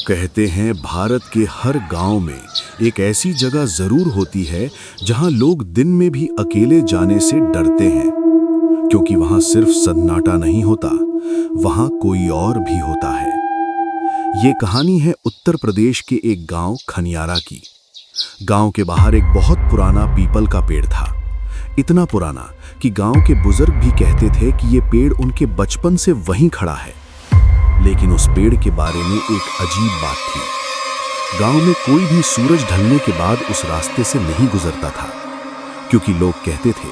कहते हैं भारत के हर गांव में एक ऐसी जगह जरूर होती है जहां लोग दिन में भी अकेले जाने से डरते हैं, क्योंकि वहां सिर्फ सन्नाटा नहीं होता, वहां कोई और भी होता है। ये कहानी है उत्तर प्रदेश के एक गांव खनियारा की। गांव के बाहर एक बहुत पुराना पीपल का पेड़ था, इतना पुराना कि गांव के बुजुर्ग भी कहते थे कि ये पेड़ उनके बचपन से वहीं खड़ा है। लेकिन उस पेड़ के बारे में एक अजीब बात थी। गांव में कोई भी सूरज ढलने के बाद उस रास्ते से नहीं गुजरता था, क्योंकि लोग कहते थे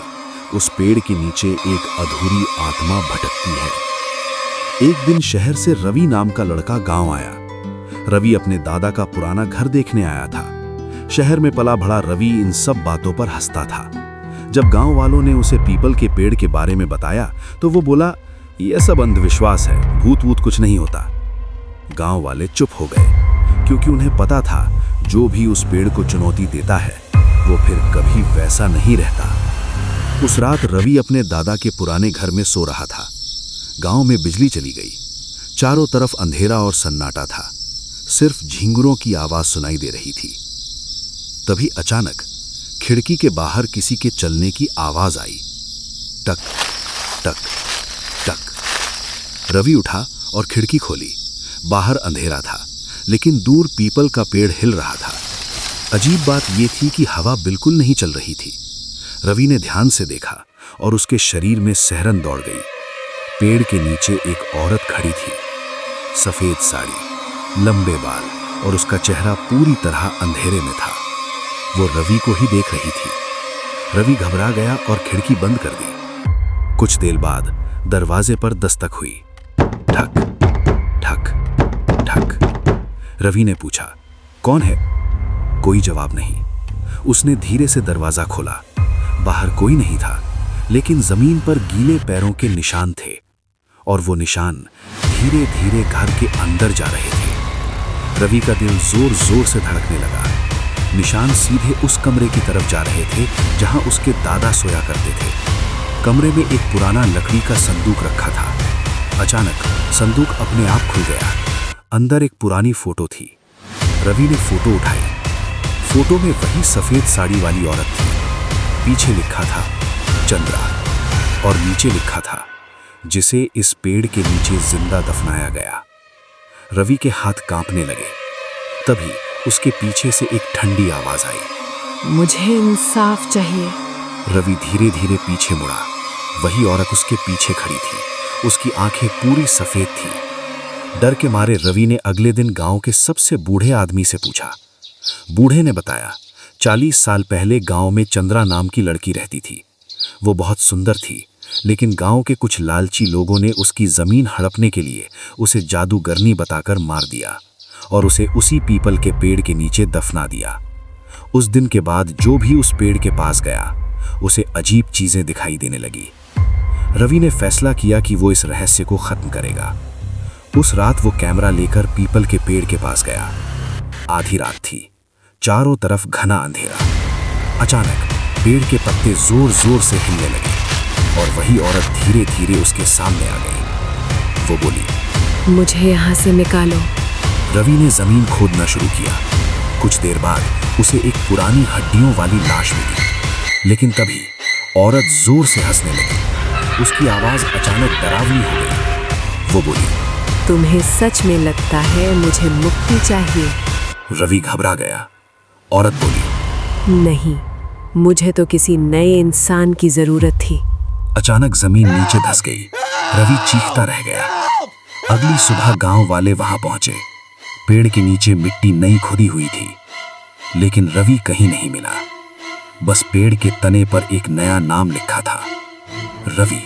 उस पेड़ के नीचे एक अधूरी आत्मा भटकती है। एक दिन शहर से रवि नाम का लड़का गांव आया। रवि अपने दादा का पुराना घर देखने आया था। शहर में पला बढ़ा रवि इन सब बातों पर हंसता था। जब गांव वालों ने उसे पीपल के पेड़ के बारे में बताया तो वो बोला, यह सब अंधविश्वास है, भूत वूत कुछ नहीं होता। गांव वाले चुप हो गए, क्योंकि उन्हें पता था जो भी उस पेड़ को चुनौती देता है वो फिर कभी वैसा नहीं रहता। उस रात रवि अपने दादा के पुराने घर में सो रहा था। गांव में बिजली चली गई। चारों तरफ अंधेरा और सन्नाटा था। सिर्फ झिंगुरों की आवाज सुनाई दे रही थी। तभी अचानक खिड़की के बाहर किसी के चलने की आवाज आई। टक टक टक। रवि उठा और खिड़की खोली। बाहर अंधेरा था, लेकिन दूर पीपल का पेड़ हिल रहा था। अजीब बात यह थी कि हवा बिल्कुल नहीं चल रही थी। रवि ने ध्यान से देखा और उसके शरीर में सिहरन दौड़ गई। पेड़ के नीचे एक औरत खड़ी थी, सफेद साड़ी, लंबे बाल, और उसका चेहरा पूरी तरह अंधेरे में था। वो रवि को ही देख रही थी। रवि घबरा गया और खिड़की बंद कर दी। कुछ देर बाद दरवाजे पर दस्तक हुई। ठक ठक ठक। रवि ने पूछा, कौन है? कोई जवाब नहीं। उसने धीरे से दरवाजा खोला। बाहर कोई नहीं था, लेकिन जमीन पर गीले पैरों के निशान थे, और वो निशान धीरे धीरे घर के अंदर जा रहे थे। रवि का दिल जोर जोर से धड़कने लगा। निशान सीधे उस कमरे की तरफ जा रहे थे जहां उसके दादा सोया करते थे। कमरे में एक पुराना लकड़ी का संदूक रखा था। अचानक संदूक अपने आप खुल गया। अंदर एक पुरानी फोटो थी। रवि ने फोटो उठाई। फोटो में वही सफेद साड़ी वाली औरत थी। पीछे लिखा था चंद्रा, और नीचे लिखा था, जिसे इस पेड़ के नीचे जिंदा दफनाया गया। रवि के हाथ कांपने लगे। तभी उसके पीछे से एक ठंडी आवाज आई, मुझे इंसाफ चाहिए। रवि धीरे धीरे पीछे मुड़ा। वही औरत उसके पीछे खड़ी थी। उसकी आंखें पूरी सफेद थी। डर के मारे रवि ने अगले दिन गांव के सबसे बूढ़े आदमी से पूछा। बूढ़े ने बताया, 40 साल पहले गांव में चंद्रा नाम की लड़की रहती थी। वो बहुत सुंदर थी, लेकिन गांव के कुछ लालची लोगों ने उसकी जमीन हड़पने के लिए उसे जादूगरनी बताकर मार दिया और उसे उसी पीपल के पेड़ के नीचे दफना दिया। उस दिन के बाद जो भी उस पेड़ के पास गया उसे अजीब चीजें दिखाई देने लगी। रवि ने फैसला किया कि वो इस रहस्य को खत्म करेगा। उस रात वो कैमरा लेकर पीपल के पेड़ के पास गया। आधी रात थी। चारों तरफ घना अंधेरा। अचानक पेड़ के पत्ते जोर जोर से हिलने लगे और वही औरत धीरे धीरे उसके सामने आ गई। वो बोली, मुझे यहाँ से निकालो। रवि ने जमीन खोदना शुरू किया। कुछ देर बाद उसे एक पुरानी हड्डियों वाली लाश मिली। लेकिन तभी औरत जोर से हंसने लगी। उसकी आवाज अचानक डरावनी हो गई। वो बोली, तुम्हें सच में लगता है मुझे मुक्ति चाहिए? रवि घबरा गया। औरत बोली, नहीं, मुझे तो किसी नए इंसान की जरूरत थी। अचानक जमीन नीचे धंस गई। रवि चीखता रह गया। अगली सुबह गांव वाले वहां पहुंचे। पेड़ के नीचे मिट्टी नई खुदी हुई थी, लेकिन रवि कहीं नहीं मिला। बस पेड़ के तने पर एक नया नाम लिखा था, रवि।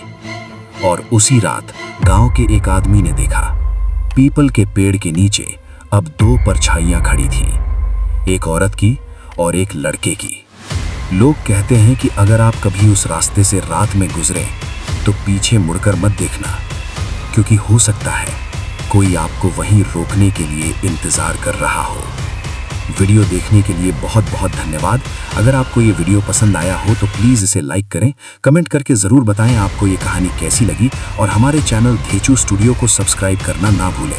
और उसी रात गांव के एक आदमी ने देखा, पीपल के पेड़ के नीचे अब 2 परछाइयां खड़ी थीं, एक औरत की और एक लड़के की। लोग कहते हैं कि अगर आप कभी उस रास्ते से रात में गुजरे तो पीछे मुड़कर मत देखना, क्योंकि हो सकता है कोई आपको वहीं रोकने के लिए इंतजार कर रहा हो। वीडियो देखने के लिए बहुत बहुत धन्यवाद। अगर आपको ये वीडियो पसंद आया हो तो प्लीज़ इसे लाइक करें, कमेंट करके ज़रूर बताएं आपको ये कहानी कैसी लगी, और हमारे चैनल धेचू स्टूडियो को सब्सक्राइब करना ना भूलें।